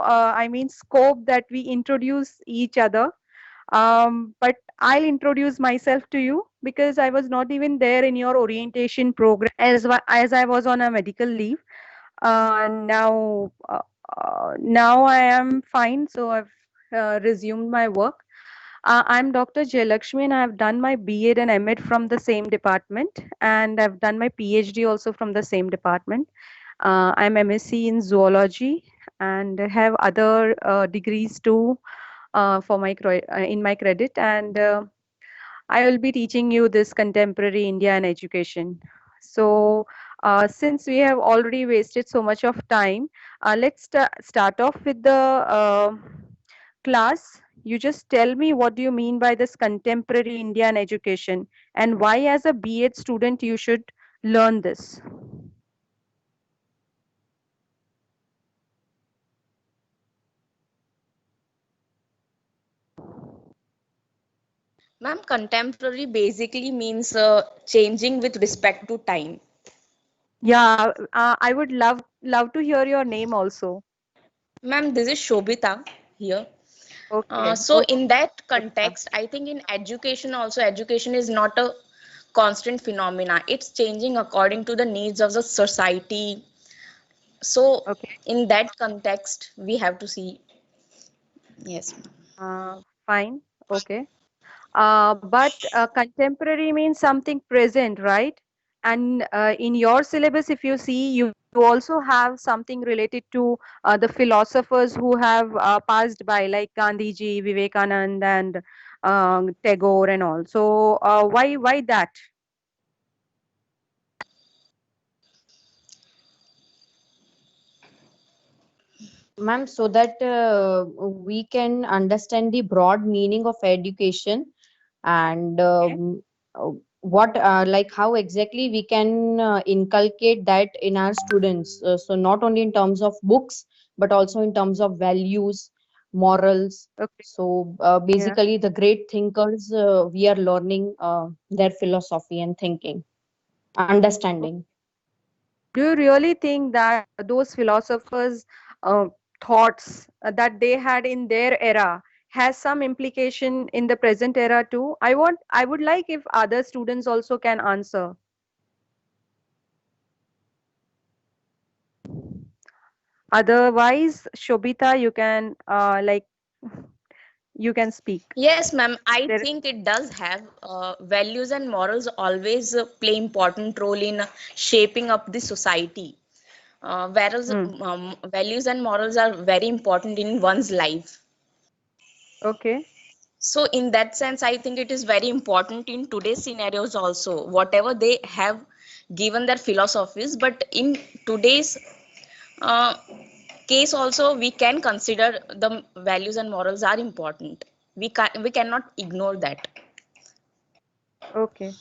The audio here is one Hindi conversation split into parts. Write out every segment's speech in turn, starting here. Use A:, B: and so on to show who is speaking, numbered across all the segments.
A: I mean, scope that we introduce each other. But I'll introduce myself to you because I was not even there in your orientation program as I was on a medical leave. Now I am fine, so I've resumed my work. I'm Dr. Jayalakshmi, and I've done my B.Ed and M.Ed from the same department, and I've done my PhD also from the same department. I'm MSc in zoology and have other degrees too for in my credit, and I will be teaching you this contemporary India and education. So, since we have already wasted so much of time, let's start off with the class. You just tell me what do you mean by this contemporary India and education, and why, as a B.Ed student, you should learn this.
B: Ma'am, contemporary basically means changing with respect to time.
A: Yeah, I would love to hear your name also.
B: Ma'am, this is Shobita here.
A: Okay,
B: So
A: okay.
B: in that
A: Shobita.
B: context, I think in education also, education is not a constant phenomena. It's changing according to the needs of the society. So
A: Okay.
B: in that context, we have to see. Yes.
A: Fine. Okay. But contemporary means something present, right? And in your syllabus, if you see, you also have something related to the philosophers who have passed by, like Gandhiji, Vivekanand, and Tagore, and all. So why that?
C: Ma'am, so that we can understand the broad meaning of education and
A: Okay.
C: what like how exactly we can inculcate that in our students, so not only in terms of books but also in terms of values, morals.
A: Okay.
C: So
A: Yeah.
C: basically the great thinkers, we are learning their philosophy and thinking, understanding.
A: Do you really think that those philosophers' uh, thoughts that they had in their era has some implication in the present era too? I would like if other students also can answer. Otherwise, Shobita, you can you can speak.
B: Yes, ma'am. I
A: There,
B: think it does have values and morals always play important role in shaping up the society. Whereas
A: hmm,
B: values and morals are very important in one's life.
A: okay,
B: So in that sense, I think it is very important in today's scenarios also. Whatever they have given their philosophies, but in today's uh, case also we can consider the values and morals are important. We cannot ignore that.
A: okay.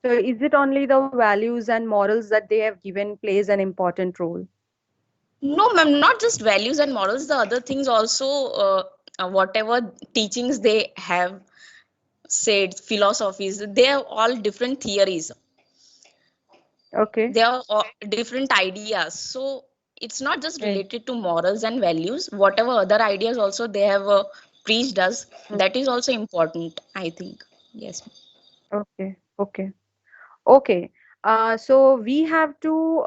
A: So is it only the values and morals that they have given plays an important role?
B: No, ma'am, not just values and morals. The other things also, whatever teachings they have said, philosophies, they are all different theories.
A: Okay.
B: They are all different ideas. So it's not just
A: Eh,
B: related to morals and values. Whatever other ideas also they have preached us,
A: hmm,
B: that is also important, I think. Yes.
A: okay. Okay. Okay, so we have to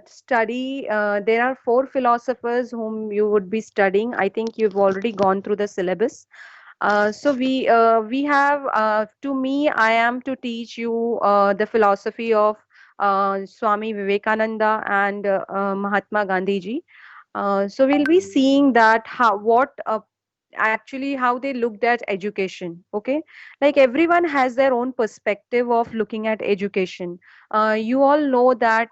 A: study. There are four philosophers whom you would be studying. I think you've already gone through the syllabus. So we have to me. I am to teach you the philosophy of Swami Vivekananda and Mahatma Gandhi ji. So we'll be seeing that how what actually how they looked at education. Okay, like everyone has their own perspective of looking at education. You all know that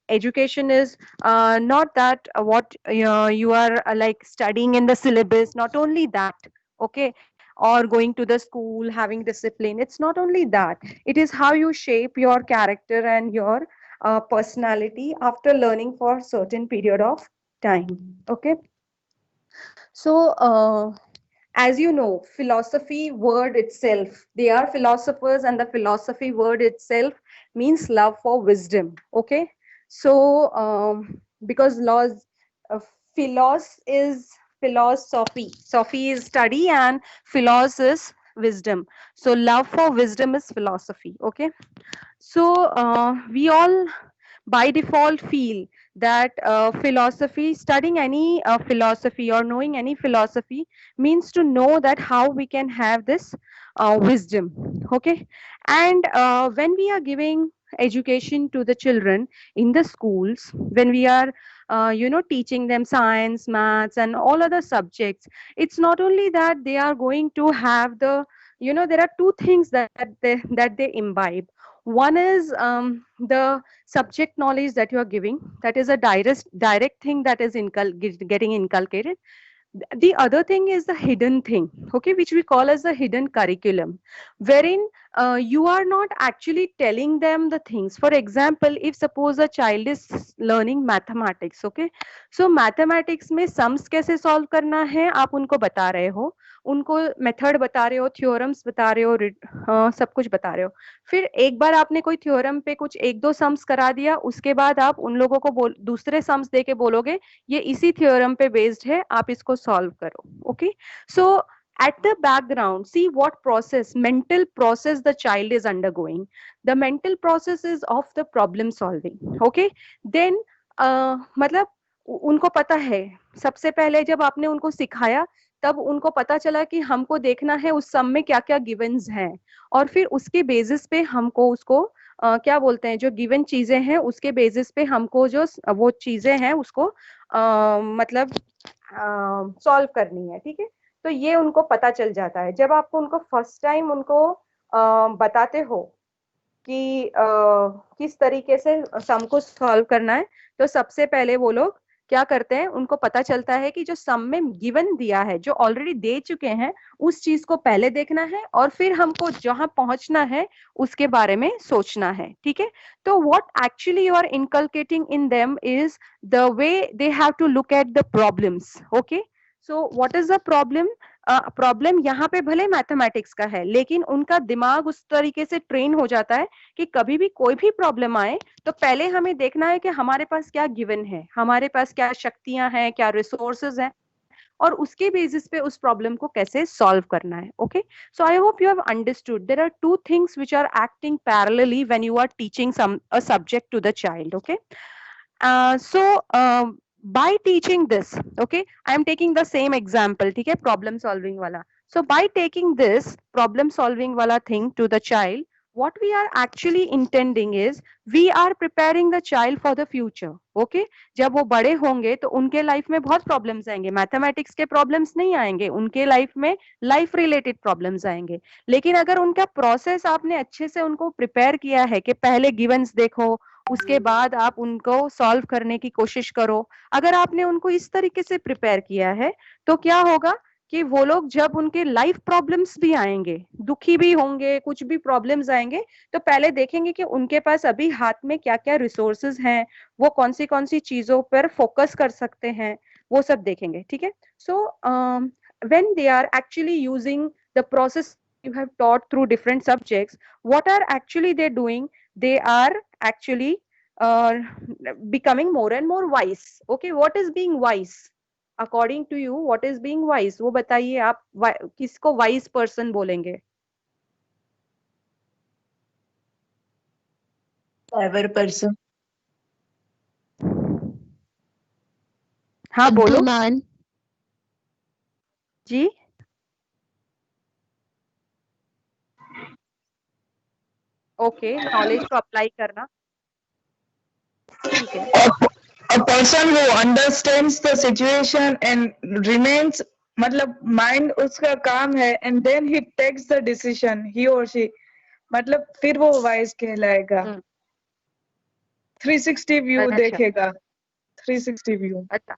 A: education is not that what you are like studying in the syllabus. Not only that, okay, or going to the school having discipline. It's not only that. It is how you shape your character and your personality after learning for certain period of time. Okay, so as you know, philosophy word itself, they are philosophers, and the philosophy word itself means love for wisdom. Okay, so because laws philos is philosophy. Sophy is study and philos is wisdom. So love for wisdom is philosophy. Okay. So we all by default feel that philosophy, studying any philosophy or knowing any philosophy means to know that how we can have this wisdom. Okay. And when we are giving education to the children in the schools, when we are teaching them science, maths and all other subjects, it's not only that they are going to have the, there are two things that they imbibe. One is the subject knowledge that you are giving, that is a direct thing that is getting inculcated. The other thing is the hidden thing, okay, which we call as the hidden curriculum, wherein you are not actually telling them the things. For example, if suppose a child is learning mathematics, okay, so mathematics में sums कैसे solve करना है आप उनको बता रहे हो, उनको मेथड बता रहे हो, थ्योरम्स बता रहे हो, सब कुछ बता रहे हो। फिर एक बार आपने कोई थ्योरम पे कुछ एक दो सम्स करा दिया, उसके बाद आप उन लोगों को दूसरे सम्स दे के बोलोगे ये इसी थ्योरम पे बेस्ड है, आप इसको सॉल्व करो। Okay, so at the background, see what mental process the child is undergoing. The mental process is of the problem solving. Okay, then मतलब उनको पता है, सबसे पहले जब आपने उनको सिखाया तब उनको पता चला कि हमको देखना है उस सम में क्या क्या गिवन्स हैं, और फिर उसके बेसिस पे हमको उसको क्या बोलते हैं, जो गिवन चीजें हैं उसके बेसिस पे हमको जो वो चीजें हैं उसको मतलब सॉल्व करनी है। ठीक है, तो ये उनको पता चल जाता है जब आपको उनको फर्स्ट टाइम उनको बताते हो कि किस तरीके से सम को सॉल्व करना है, तो सबसे पहले वो लोग क्या करते हैं, उनको पता चलता है कि जो सम में गिवन दिया है, जो ऑलरेडी दे चुके हैं, उस चीज को पहले देखना है और फिर हमको जहां पहुंचना है उसके बारे में सोचना है। ठीक है, तो what actually you are inculcating in them is the way they have to look at the problems. Okay, so what is the problem? Problem यहाँ पे भले मैथमेटिक्स का है, लेकिन उनका दिमाग उस तरीके से ट्रेन हो जाता है कि कभी भी कोई भी प्रॉब्लम आए तो पहले हमें देखना है कि हमारे पास क्या गिवन है, हमारे पास क्या शक्तियां हैं, क्या रिसोर्सेज हैं, और उसके बेसिस पे उस प्रॉब्लम को कैसे सॉल्व करना है। Okay, so I hope you have understood there are two things which are acting parallelly when you are teaching a subject to the child. Okay, so by teaching this, okay, I am taking the same example, ठीक है, problem solving वाला. So by taking this problem solving वाला thing to the child, what we are actually intending is we are preparing the child for the future. Okay, जब वो बड़े होंगे तो उनके लाइफ में बहुत प्रॉब्लम्स आएंगे, मैथमेटिक्स के प्रॉब्लम्स नहीं आएंगे, उनके लाइफ में लाइफ रिलेटेड प्रॉब्लम्स आएंगे। लेकिन अगर उनका प्रोसेस आपने अच्छे से उनको प्रिपेयर किया है कि पहले गिवन्स देखो, उसके बाद आप उनको सॉल्व करने की कोशिश करो, अगर आपने उनको इस तरीके से प्रिपेयर किया है तो क्या होगा कि वो लोग जब उनके लाइफ प्रॉब्लम्स भी आएंगे, दुखी भी होंगे, कुछ भी प्रॉब्लम्स आएंगे, तो पहले देखेंगे कि उनके पास अभी हाथ में क्या क्या रिसोर्सेज हैं, वो कौन सी चीजों पर फोकस कर सकते हैं, वो सब देखेंगे। ठीक है, so when they are actually using the process you have taught through different subjects, what are actually they doing? They are actually becoming more and more wise. Okay, what is being wise according to you? What is being wise? वो बताइए आप, किसको wise person बोलेंगे?
D: clever person.
A: हाँ बोलो
D: बुद्धिमान.
A: जी। ओके, नॉलेज को अप्लाई करना, ठीक है।
E: A person who understands the situation and remains, मतलब mind उसका काम है, and then he takes the decision, he or she, मतलब फिर वो wise कहलाएगा। 360 व्यू देखेगा, 360 व्यू,
A: अच्छा,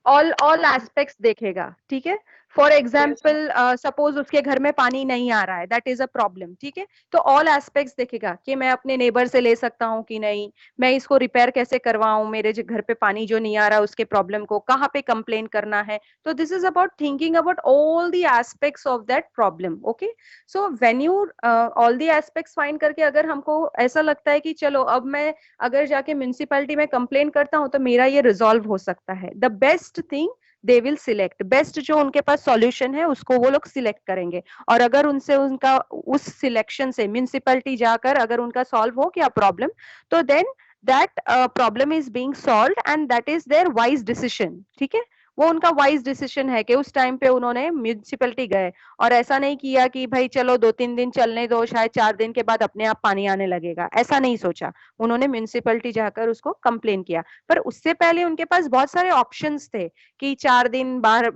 A: ऑल एस्पेक्ट्स देखेगा। ठीक है, फॉर एग्जाम्पल सपोज उसके घर में पानी नहीं आ रहा है, दैट इज अ प्रॉब्लम, ठीक है। तो ऑल एस्पेक्ट्स देखेगा कि मैं अपने नेबर से ले सकता हूँ कि नहीं, मैं इसको रिपेयर कैसे करवाऊं, मेरे जो घर पे पानी जो नहीं आ रहा है उसके प्रॉब्लम को कहाँ पे कंप्लेन करना है। तो this is about thinking about all the aspects of that problem. Okay, so when you all the aspects find करके, अगर हमको ऐसा लगता है कि चलो अब मैं अगर जाके म्यूनिसिपैलिटी में कंप्लेन करता हूँ तो मेरा ये रिजॉल्व हो सकता है, the best thing they will select, best जो उनके पास सॉल्यूशन है उसको वो लोग सिलेक्ट करेंगे। और अगर उनसे उनका उस सिलेक्शन से म्यूनिसिपैलिटी जाकर अगर उनका सॉल्व हो गया प्रॉब्लम, तो then that problem is being solved and that is their wise decision. ठीक है, वो उनका वाइज डिसीजन है कि उस टाइम पे उन्होंने म्यूनिसिपैलिटी गए और ऐसा नहीं किया कि भाई चलो 2-3 दिन चलने दो, शायद 4 दिन के बाद अपने आप पानी आने लगेगा, ऐसा नहीं सोचा। उन्होंने म्यूनिसिपैलिटी जाकर उसको कंप्लेन किया। पर उससे पहले उनके पास बहुत सारे ऑप्शंस थे कि 4 दिन बाहर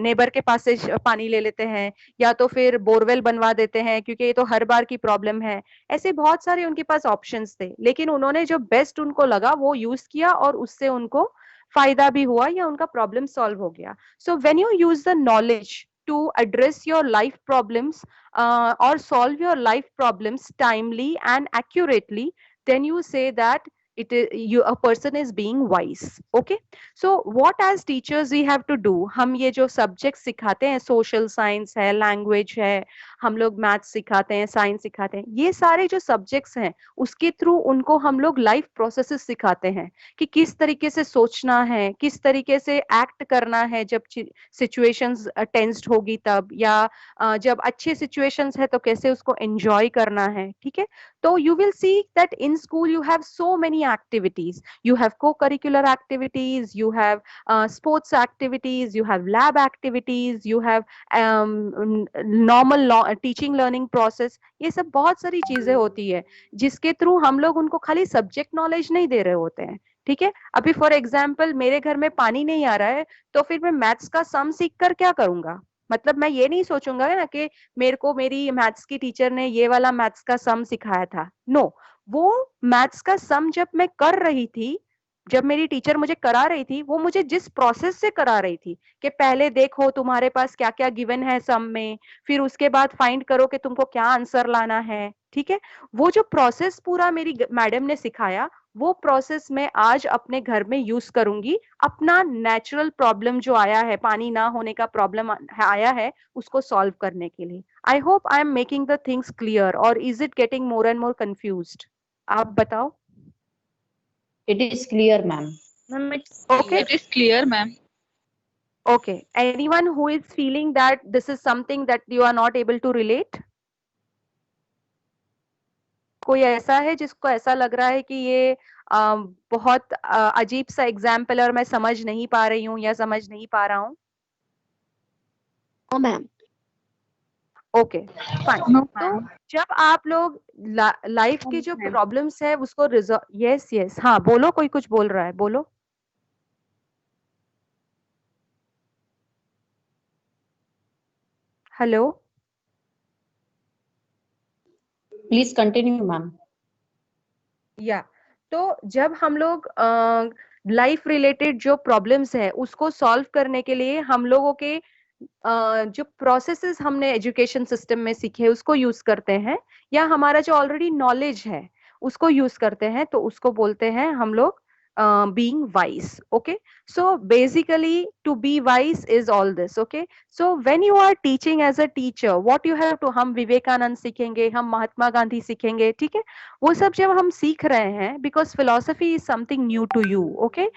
A: नेबर के पास से पानी ले लेते हैं, या तो फिर बोरवेल बनवा देते हैं क्योंकि ये तो हर बार की प्रॉब्लम है। ऐसे बहुत सारे उनके पास ऑप्शंस थे, लेकिन उन्होंने जो बेस्ट उनको लगा वो यूज किया और उससे उनको फायदा भी हुआ या उनका प्रॉब्लम सॉल्व हो गया। So when you use the knowledge to address your life problems or solve your life problems timely and accurately, then you say that it is you a person is being wise. Okay, so what as teachers we have to do, हम ये जो सब्जेक्ट सिखाते हैं, सोशल साइंस है, लैंग्वेज है, हम लोग मैथ्स सिखाते हैं, साइंस सिखाते हैं, ये सारे जो सब्जेक्ट्स हैं उसके थ्रू उनको हम लोग लाइफ प्रोसेसेस सिखाते हैं कि किस तरीके से सोचना है, किस तरीके से एक्ट करना है जब सिचुएशंस टेंस्ड होगी तब, या जब अच्छे सिचुएशंस है तो कैसे उसको एंजॉय करना है। ठीक है, तो you will see that in school you have so many activities, you have co-curricular activities, you have sports activities, you have lab activities, you have normal teaching learning process, ये सब बहुत सारी चीजें होती है जिसके थ्रू हम लोग उनको खाली सब्जेक्ट नॉलेज नहीं दे रहे होते हैं। ठीक है, अभी फॉर एग्जाम्पल मेरे घर में पानी नहीं आ रहा है तो फिर मैं मैथ्स का सम सीख कर क्या करूंगा, मतलब मैं ये नहीं सोचूंगा ना कि मेरे को मेरी मैथ्स की टीचर ने ये वाला मैथ्स का सम सिखाया था। नो, वो मैथ्स का सम जब मैं कर रही थी, जब मेरी टीचर मुझे करा रही थी, वो मुझे जिस प्रोसेस से करा रही थी कि पहले देखो तुम्हारे पास क्या क्या गिवन है सम में, फिर उसके बाद फाइंड करो कि तुमको क्या आंसर लाना है। ठीक है, वो जो प्रोसेस पूरा मेरी मैडम ने सिखाया, वो प्रोसेस मैं आज अपने घर में यूज करूंगी, अपना नेचुरल प्रॉब्लम जो आया है, पानी ना होने का प्रॉब्लम आया है, उसको सॉल्व करने के लिए। I hope I am making the things clear, और is it getting more and more confused? आप बताओ।
C: It is clear, ma'am.
B: Ma'am, it's
A: Okay.
D: It is clear, ma'am.
A: Okay, anyone who is feeling that this is something that you are not able to relate? कोई ऐसा है जिसको ऐसा लग रहा है कि ये बहुत अजीब सा एग्जाम्पल और मैं समझ नहीं पा रही हूँ या समझ नहीं पा रहा हूँ?
F: मैम।
A: Okay, fine.
D: No,
A: तो
D: ma'am.
A: जब आप लोग लाइफ के जो प्रॉब्लम्स है उसको रिजॉल्व, यस यस, हाँ बोलो, कोई कुछ बोल रहा है, बोलो। Hello,
C: Please continue, ma'am.
A: या तो जब हम लोग लाइफ रिलेटेड जो प्रॉब्लम्स है उसको सॉल्व करने के लिए हम लोगों के जो प्रोसेसेस हमने एजुकेशन सिस्टम में सीखे उसको यूज करते हैं, या हमारा जो ऑलरेडी नॉलेज है उसको यूज करते हैं, तो उसको बोलते हैं हम लोग being wise. Okay, so basically to be wise is all this. Okay, so when you are teaching as a teacher, what you have to, हम विवेकानंद सीखेंगे, हम महात्मा गांधी सीखेंगे, ठीक है, वो सब जब हम सीख रहे हैं, because philosophy is something new to you. Okay,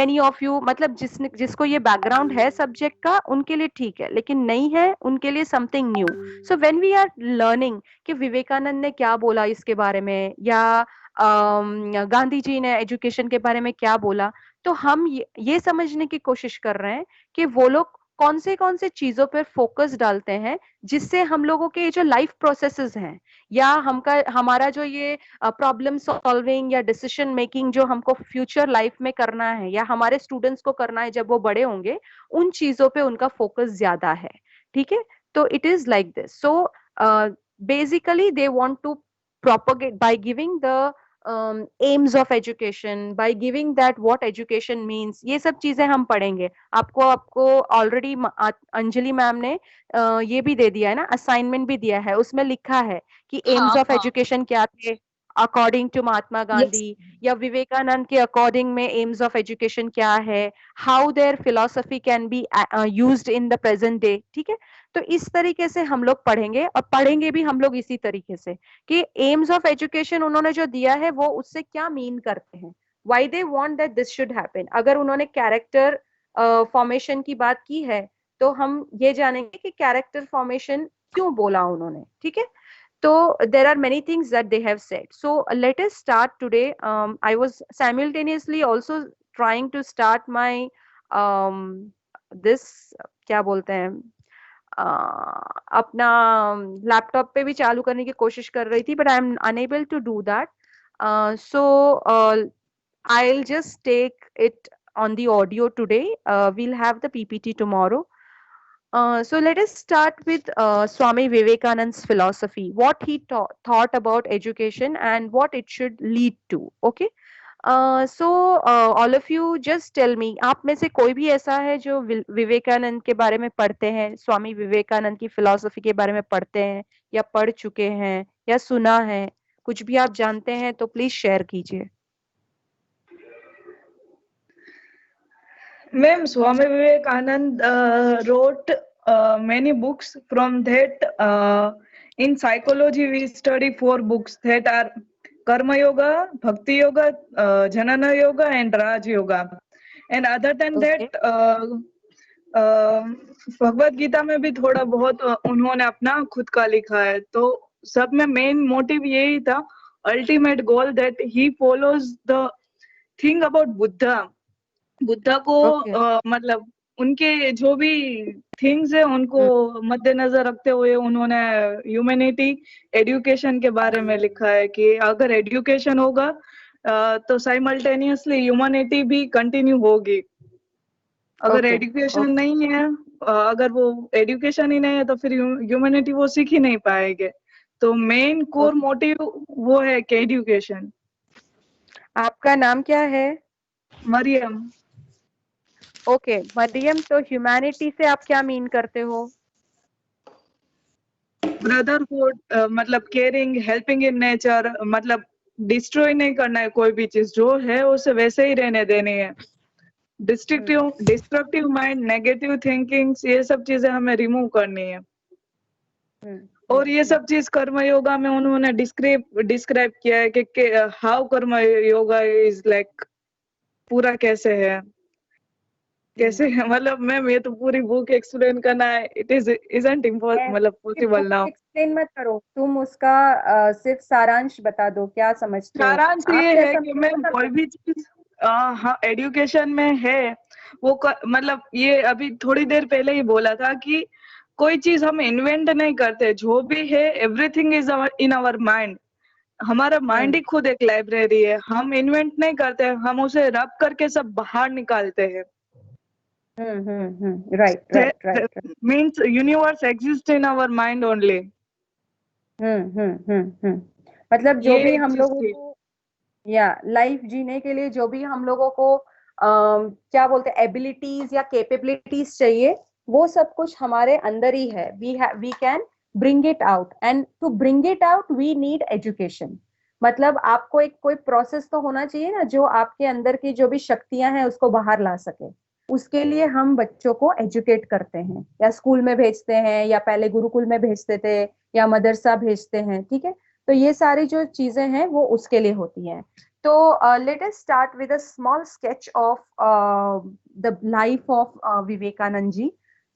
A: many of you, मतलब जिसको ये बैकग्राउंड है सब्जेक्ट का उनके लिए ठीक है, लेकिन नहीं है उनके लिए something new. So when we are learning कि विवेकानंद ने क्या बोला इसके बारे में, या गांधी जी ने एजुकेशन के बारे में क्या बोला, तो हम ये समझने की कोशिश कर रहे हैं कि वो लोग कौन से चीजों पर फोकस डालते हैं जिससे हम लोगों के जो लाइफ प्रोसेसेस हैं, या हमारा जो ये प्रॉब्लम सॉल्विंग या डिसीजन मेकिंग जो हमको फ्यूचर लाइफ में करना है या हमारे स्टूडेंट्स को करना है जब वो बड़े होंगे, उन चीजों पे उनका फोकस ज्यादा है। ठीक है, तो it is like this. So basically they want to propagate by giving the aims of education, by giving that what education means, ये सब चीजें हम पढ़ेंगे। आपको आपको ऑलरेडी अंजलि मैम ने ये भी दे दिया है ना, असाइनमेंट भी दिया है, उसमें लिखा है कि एम्स
B: हाँ
A: ऑफ
B: हाँ
A: एजुकेशन क्या थे according to Mahatma
C: Yes.
A: Gandhi, या विवेकानंद के अकॉर्डिंग में एम्स ऑफ एजुकेशन क्या है, how their philosophy can be used in the present day. ठीक है, तो इस तरीके से हम लोग पढ़ेंगे, और पढ़ेंगे भी हम लोग इसी तरीके से कि एम्स ऑफ एजुकेशन उन्होंने जो दिया है वो उससे क्या मीन करते हैं, why they want that this should happen. अगर उन्होंने कैरेक्टर फॉर्मेशन की बात की है तो हम ये जानेंगे कि कैरेक्टर फॉर्मेशन क्यों बोला उन्होंने। ठीक है, so there are many things that they have said. So let us start today. I was simultaneously also trying to start my um, this क्या बोलते हैं अपना लैपटॉप पे भी चालू करने की कोशिश कर रही थी, but I am unable to do that. So I'll just take it on the audio today. We'll have the PPT tomorrow. So let us start with Swami Vivekananda's philosophy, what he thought about education and what it should lead to. Okay. All of you just tell me, आप में से कोई भी ऐसा है जो विवेकानंद के बारे में पढ़ते हैं, स्वामी विवेकानंद की फिलॉसफी के बारे में पढ़ते हैं या पढ़ चुके हैं या सुना है, कुछ भी आप जानते हैं तो प्लीज शेयर कीजिए।
E: Ma'am, Swami Vivekanand wrote many books. From that, in psychology, we study 4 books that are Karma Yoga, Bhakti Yoga, Janana Yoga, and Raj Yoga. And other than that, Bhagavad Gita में भी थोड़ा बहुत उन्होंने अपना खुद का लिखा है। तो सब में मेन मोटिव यही था, ultimate goal, that he follows the thing about Buddha. Buddha को मतलब उनके जो भी थिंग्स है उनको मद्देनजर रखते हुए उन्होंने ह्यूमैनिटी एजुकेशन के बारे में लिखा है कि अगर एजुकेशन होगा तो साइमल्टेनियसली ह्यूमैनिटी भी कंटिन्यू होगी। अगर एजुकेशन नहीं है, अगर वो एजुकेशन ही नहीं है तो फिर ह्यूमैनिटी वो सीख ही नहीं पाएंगे। तो मेन कोर मोटिव वो है कि एजुकेशन।
A: आपका नाम क्या है?
E: मरियम।
A: ओके मरियम, तो ह्यूमैनिटी से आप क्या मीन करते हो?
E: ब्रदरहुड, मतलब केयरिंग, हेल्पिंग इन नेचर, मतलब डिस्ट्रॉय नहीं करना है कोई भी चीज, जो है उसे वैसे ही रहने देनी है। डिस्ट्रक्टिव माइंड, नेगेटिव थिंकिंग्स, ये सब चीजें हमें रिमूव करनी है। और ये सब चीज कर्म योगा में उन्होंने डिस्क्राइब किया है कि हाउ कर्म योगा इज लाइक, पूरा कैसे है, कैसे है। मतलब मैम ये तो पूरी बुक एक्सप्लेन करना है, इट इजंट इम्पॉसिबल, मतलब पॉसिबल नाउ।
A: एक्सप्लेन मत करो, तुम उसका सिर्फ सारांश बता दो, क्या समझते हो?
E: सारांश ये है कि मैम कोई भी चीज हाँ एजुकेशन में है वो मतलब ये अभी थोड़ी देर पहले ही बोला था कि कोई चीज हम इन्वेंट नहीं करते, जो भी है everything is in our mind. हमारा माइंड ही खुद एक लाइब्रेरी है, हम इन्वेंट नहीं करते, हम उसे रब करके सब बाहर निकालते हैं।
A: Right
E: means universe exist in our mind only.
A: मतलब जो भी हम लोगों को या लाइफ जीने के लिए जो भी हम लोगों को क्या बोलते हैं एबिलिटीज या कैपेबिलिटीज चाहिए, वो सब कुछ हमारे अंदर ही है। We can bring it out, and to bring it out we need education. मतलब आपको एक कोई प्रोसेस तो होना चाहिए ना, जो आपके अंदर की जो भी शक्तियां हैं उसको बाहर ला सके। उसके लिए हम बच्चों को एजुकेट करते हैं, या स्कूल में भेजते हैं, या पहले गुरुकुल में भेजते थे, या मदरसा भेजते हैं। ठीक है, तो ये सारी जो चीजें हैं वो उसके लिए होती हैं। तो let us start with a small sketch of the life of Vivekanand ji.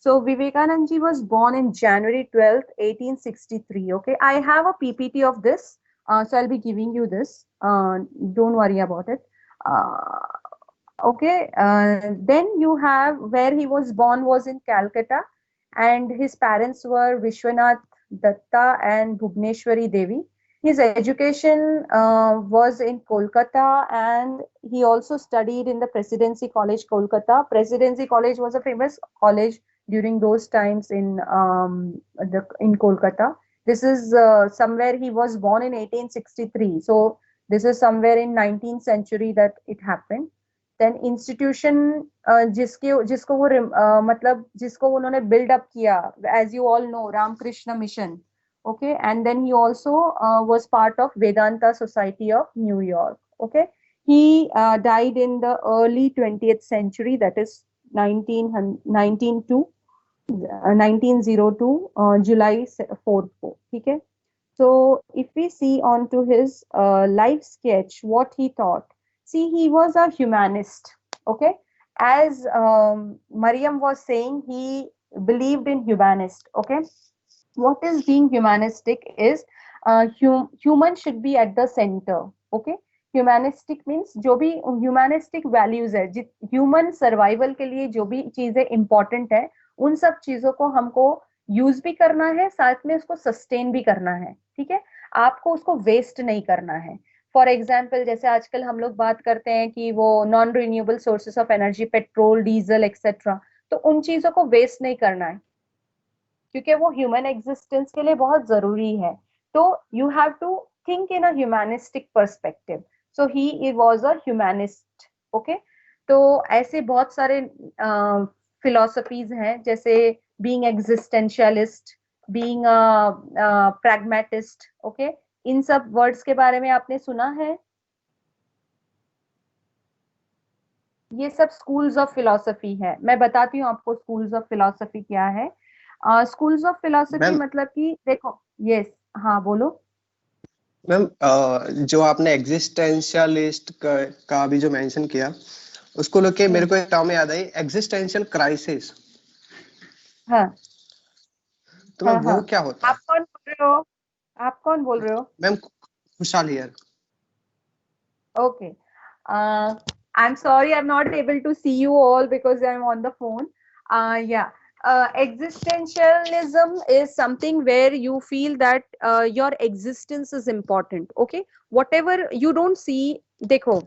A: So Vivekanand ji was born in January 12th, 1863. Okay, I have a PPT of this, so I'll be giving you this. Don't worry about it. Okay, then you have where he was born was in Calcutta, and his parents were Vishwanath Datta and Bhuvneshwari Devi. His education was in Kolkata, and he also studied in the Presidency College, Kolkata. Presidency College was a famous college during those times in Kolkata. This is somewhere he was born in 1863. So This is somewhere in 19th century that it happened. Then institution जिसको वो मतलब जिसको उन्होंने build up किया, as you all know, Ramakrishna Mission. Okay, and then he also was part of Vedanta Society of New York. Okay, he died in the early 20th century, that is 1902 July 4th को, ठीक है. So if we see on to his life sketch, what he thought, see, he was a humanist. Okay, as Mariam was saying, he believed in humanist. Okay, what is being humanistic is human should be at the center. Okay, humanistic means जो भी humanistic values है, human survival के लिए जो भी चीजें important है, उन सब चीजों को हमको यूज भी करना है, साथ में उसको सस्टेन भी करना है. ठीक है, आपको उसको वेस्ट नहीं करना है. फॉर एग्जाम्पल, जैसे आजकल हम लोग बात करते हैं कि वो non renewable sources of energy, petrol, diesel etcetera, तो उन चीजों को वेस्ट नहीं करना है, क्योंकि वो ह्यूमन एग्जिस्टेंस के लिए बहुत जरूरी है. तो you have to think in a humanistic perspective. So he was a humanist. Okay, तो ऐसे बहुत सारे फिलोसफीज हैं, जैसे being existentialist, being pragmatist. Okay, इन सब वर्ड्स के बारे में आपने सुना है? ये सब स्कूल्स ऑफ फिलोसफी है. मैं बताती हूँ आपको स्कूल्स ऑफ फिलोसफी क्या है. स्कूल्स ऑफ फिलोसफी मतलब कि देखो, यस, हाँ बोलो
D: मैम. जो आपने एग्जिस्टेंशियलिस्ट का भी जो मेंशन किया, उसको लेके मेरे को एक टर्म याद आई, एग्जिस्टेंशियल क्राइसिस.
A: हाँ,
D: तो मैम वो क्या होता है?
A: आप कौन बोल रहे हो? आप कौन बोल रहे हो?
D: मैम खुशहाल here.
A: Okay. I'm sorry, I'm not able to see you all because I'm on the phone. Yeah. Existentialism is something where you feel that your existence is important. Okay. Whatever you don't see, देखो,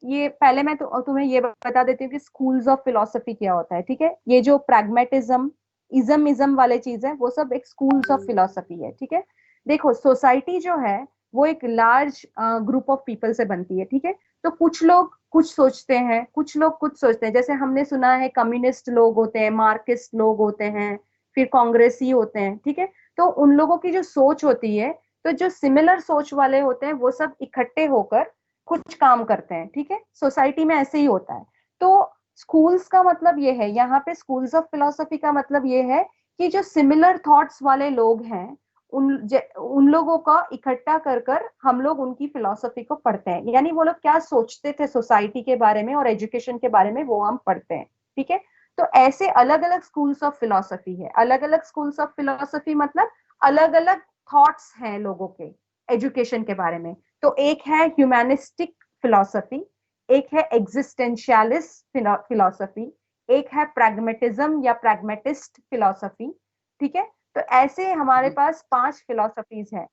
A: ये पहले मैं तुम्हें ये बता देती हूँ कि स्कूल्स ऑफ फिलोसफी क्या होता है. ठीक है, ये जो प्रैग्मेटिज्म, इज्म वाले चीज है, वो सब एक स्कूल्स ऑफ फिलोसफी है. ठीक है, देखो, सोसाइटी जो है वो एक लार्ज ग्रुप ऑफ पीपल से बनती है. ठीक है, तो कुछ लोग कुछ सोचते हैं, कुछ लोग कुछ सोचते हैं. जैसे हमने सुना है कम्युनिस्ट लोग होते हैं, मार्क्सिस्ट लोग होते हैं, फिर कांग्रेसी होते हैं. ठीक है, तो उन लोगों की जो सोच होती है, तो जो सिमिलर सोच वाले होते हैं वो सब इकट्ठे होकर कुछ काम करते हैं. ठीक है, सोसाइटी में ऐसे ही होता है. तो स्कूल्स का मतलब ये है, यहाँ पे स्कूल्स ऑफ फिलोसफी का मतलब ये है कि जो सिमिलर थॉट्स वाले लोग हैं, उन लोगों का इकट्ठा कर हम लोग उनकी फिलॉसफी को पढ़ते हैं. यानी वो लोग क्या सोचते थे सोसाइटी के बारे में और एजुकेशन के बारे में, वो हम पढ़ते हैं. ठीक है, तो ऐसे अलग अलग स्कूल्स ऑफ फिलॉसफी है. अलग अलग स्कूल्स ऑफ फिलॉसफी मतलब अलग अलग थॉट्स हैं लोगों के एजुकेशन के बारे में. तो एक है ह्यूमैनिस्टिक फिलॉसफी, एक है एग्जिस्टेंशियलिस्ट फिलॉसफी, एक है प्रैग्मेटिज्म या प्रैग्मेटिस्ट फिलॉसफी. ठीक है, तो ऐसे हमारे पास 5 फिलोसफीज हैं.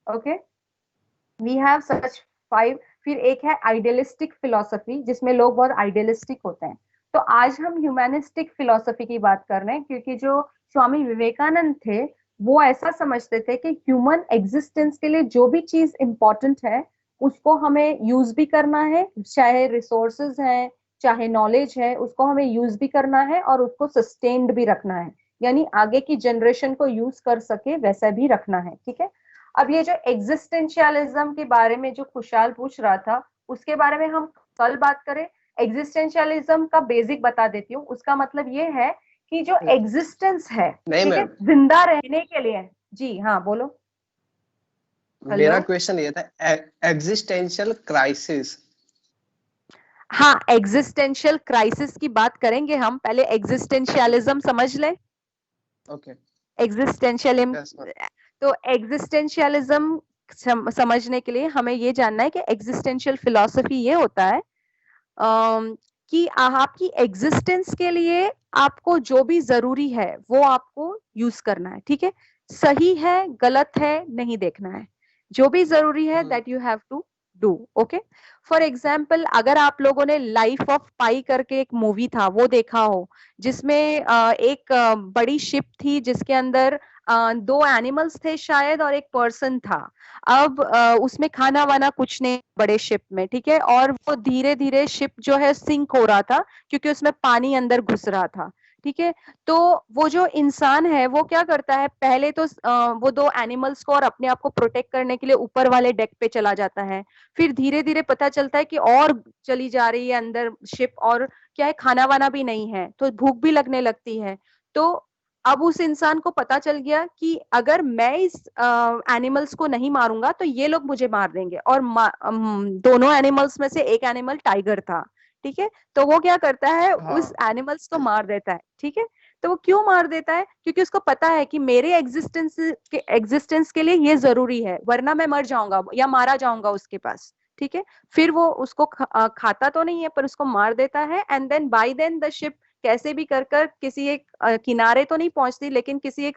A: Okay, we have such 5. फिर एक है आइडियलिस्टिक फिलोसफी, जिसमें लोग बहुत आइडियलिस्टिक होते हैं. तो आज हम ह्यूमैनिस्टिक फिलोसफी की बात कर रहे हैं, क्योंकि जो स्वामी विवेकानंद थे वो ऐसा समझते थे कि ह्यूमन एग्जिस्टेंस के लिए जो भी चीज इंपॉर्टेंट है उसको हमें यूज भी करना है, चाहे रिसोर्सेज हैं, चाहे नॉलेज है, उसको हमें यूज भी करना है और उसको सस्टेन्ड भी रखना है, यानी आगे की जनरेशन को यूज कर सके वैसा भी रखना है. ठीक है, अब ये जो एग्जिस्टेंशियलिज्म के बारे में जो खुशहाल पूछ रहा था, उसके बारे में हम कल बात करें. एग्जिस्टेंशियलिज्म का बेसिक बता देती हूँ. उसका मतलब ये है कि जो एग्जिस्टेंस है, ठीक है, जिंदा रहने के लिए. जी हाँ, बोलो.
D: मेरा क्वेश्चन ये था, एग्जिस्टेंशियल क्राइसिस.
A: हाँ, एग्जिस्टेंशियल क्राइसिस की बात करेंगे हम. पहले एग्जिस्टेंशियलिज्म समझ ले.
D: Okay,
A: existentialism. तो एग्जिस्टेंशियलिज्म समझने के लिए हमें ये जानना है कि एग्जिस्टेंशियल फिलॉसफी ये होता है कि आपकी एग्जिस्टेंस के लिए आपको जो भी जरूरी है वो आपको यूज करना है. ठीक है, सही है गलत है नहीं देखना है, जो भी जरूरी है that you have to do. Okay, for example अगर आप लोगों ने लाइफ ऑफ पाई करके एक मूवी था वो देखा हो, जिसमें एक बड़ी शिप थी जिसके अंदर दो एनिमल्स थे शायद और एक पर्सन था. अब उसमें खाना वाना कुछ नहीं बड़े शिप में, ठीक है, और वो धीरे धीरे शिप जो है सिंक हो रहा था क्योंकि उसमें पानी अंदर घुस रहा था. ठीक है, तो वो जो इंसान है वो क्या करता है, पहले तो वो दो एनिमल्स को और अपने आप को प्रोटेक्ट करने के लिए ऊपर वाले डेक पे चला जाता है. फिर धीरे धीरे पता चलता है कि और चली जा रही है अंदर शिप, और क्या है, खाना वाना भी नहीं है तो भूख भी लगने लगती है. तो अब उस इंसान को पता चल गया कि अगर मैं इस एनिमल्स को नहीं मारूंगा तो ये लोग मुझे मार देंगे, और दोनों एनिमल्स में से एक एनिमल टाइगर था. ठीक है, तो वो क्या करता है, उस
D: हाँ
A: एनिमल्स को मार देता है. ठीक है, तो वो क्यों मार देता है, क्योंकि उसको पता है कि मेरे एग्जिस्टेंस के लिए ये जरूरी है, वरना मैं मर जाऊंगा या मारा जाऊंगा उसके पास. ठीक है, फिर वो उसको खाता तो नहीं है पर उसको मार देता है, and then by then the ship कैसे भी कर कर किसी एक किनारे तो नहीं पहुंचती लेकिन किसी एक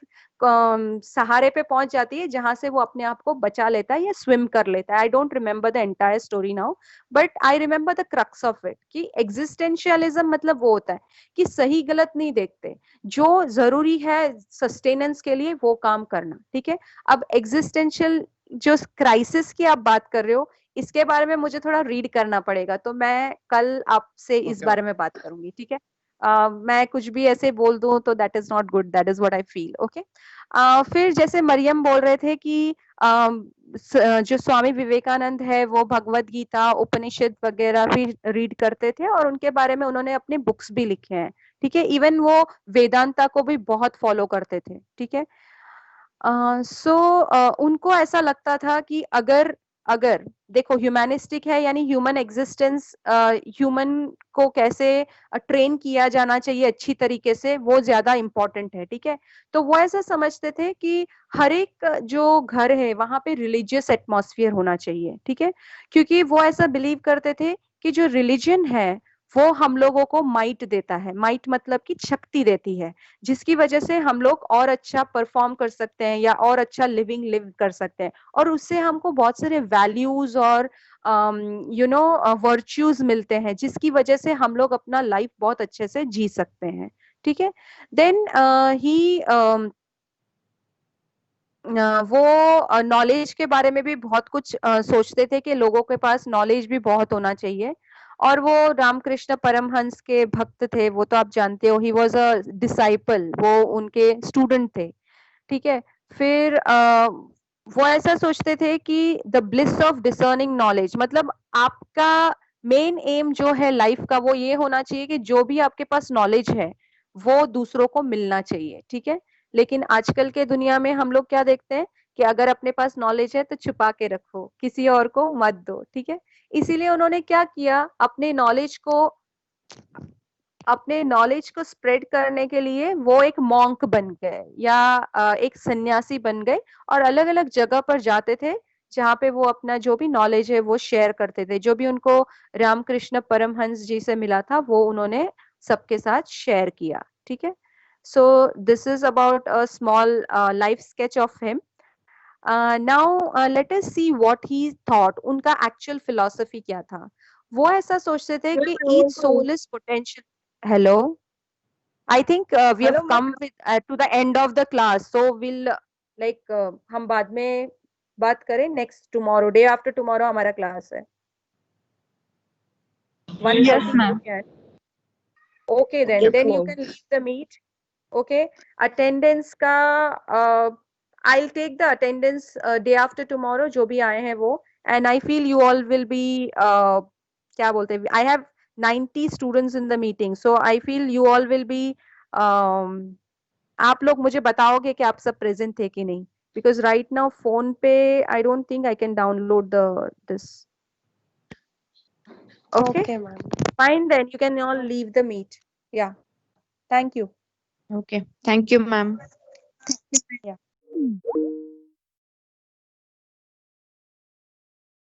A: सहारे पे पहुंच जाती है जहां से वो अपने आप को बचा लेता है या स्विम कर लेता है. I don't remember the entire story now, but I remember the crux of it कि एग्जिस्टेंशियलिज्म मतलब वो होता है कि सही गलत नहीं देखते, जो जरूरी है सस्टेनेंस के लिए वो काम करना. ठीक है, अब एग्जिस्टेंशियल जो क्राइसिस की आप बात कर रहे हो इसके बारे में मुझे थोड़ा रीड करना पड़ेगा, तो मैं कल आपसे इस
D: ओके
A: बारे में बात करूंगी. ठीक है, मैं कुछ भी ऐसे बोल दूं तो that is not good, that is what I feel. Okay, फिर जैसे मरियम बोल रहे थे कि जो स्वामी विवेकानंद है वो भगवत गीता उपनिषद वगैरह भी रीड करते थे और उनके बारे में उन्होंने अपने बुक्स भी लिखे हैं. ठीक है, इवन वो वेदांता को भी बहुत फॉलो करते थे. ठीक है, सो उनको ऐसा लगता था कि अगर अगर देखो ह्यूमैनिस्टिक है यानी ह्यूमन एग्जिस्टेंस, ह्यूमन को कैसे ट्रेन किया जाना चाहिए अच्छी तरीके से वो ज्यादा इम्पोर्टेंट है. ठीक है, तो वो ऐसा समझते थे कि हर एक जो घर है वहां पे रिलीजियस एटमॉस्फेयर होना चाहिए. ठीक है, क्योंकि वो ऐसा बिलीव करते थे कि जो रिलीजन है वो हम लोगों को माइट देता है. माइट मतलब कि शक्ति देती है, जिसकी वजह से हम लोग और अच्छा परफॉर्म कर सकते हैं या और अच्छा लिविंग लिव कर सकते हैं, और उससे हमको बहुत सारे वैल्यूज और वर्च्यूज मिलते हैं जिसकी वजह से हम लोग अपना लाइफ बहुत अच्छे से जी सकते हैं. ठीक है, देन ही वो नॉलेज के बारे में भी बहुत कुछ सोचते थे कि लोगों के पास नॉलेज भी बहुत होना चाहिए, और वो रामकृष्ण परमहंस के भक्त थे, वो तो आप जानते हो, ही वॉज अ डिसाइपल, वो उनके स्टूडेंट थे. ठीक है, फिर वो ऐसा सोचते थे कि the bliss of discerning knowledge मतलब आपका मेन एम जो है लाइफ का वो ये होना चाहिए कि जो भी आपके पास नॉलेज है वो दूसरों को मिलना चाहिए. ठीक है, लेकिन आजकल के दुनिया में हम लोग क्या देखते हैं कि अगर अपने पास नॉलेज है तो छुपा के रखो, किसी और को मत दो. ठीक है, इसीलिए उन्होंने क्या किया, अपने नॉलेज को स्प्रेड करने के लिए वो एक मॉन्क बन गए या एक सन्यासी बन गए, और अलग अलग जगह पर जाते थे जहाँ पे वो अपना जो भी नॉलेज है वो शेयर करते थे. जो भी उनको रामकृष्ण परमहंस जी से मिला था वो उन्होंने सबके साथ शेयर किया. ठीक है, so this is about a small life sketch of him. Now let us see what he thought, उनका एक्चुअल फिलॉसफी क्या था. वो ऐसा सोचते थे कि each soul is potential. Hello, I think we have
E: hello
A: come with, to the end of the class, so we'll हम बाद में बात करें next tomorrow, day after tomorrow हमारा क्लास है.
E: Yes
A: 1:30
E: ma'am.
A: p.m. Okay, then you can leave the meet. Okay, attendance का I'll take the attendance day after tomorrow जो भी आए हैं वो, and I feel you all will be क्या बोलते हैं, I have 90 students in the meeting, so I feel you all will be आप लोग मुझे बताओगे कि आप सब प्रेजेंट थे कि नहीं, because right now phone पे I don't think I can download this. Okay,
C: ma'am.
A: fine, then you can all leave the meet. Yeah, thank you.
C: Okay. Thank you, ma'am.
A: Yeah.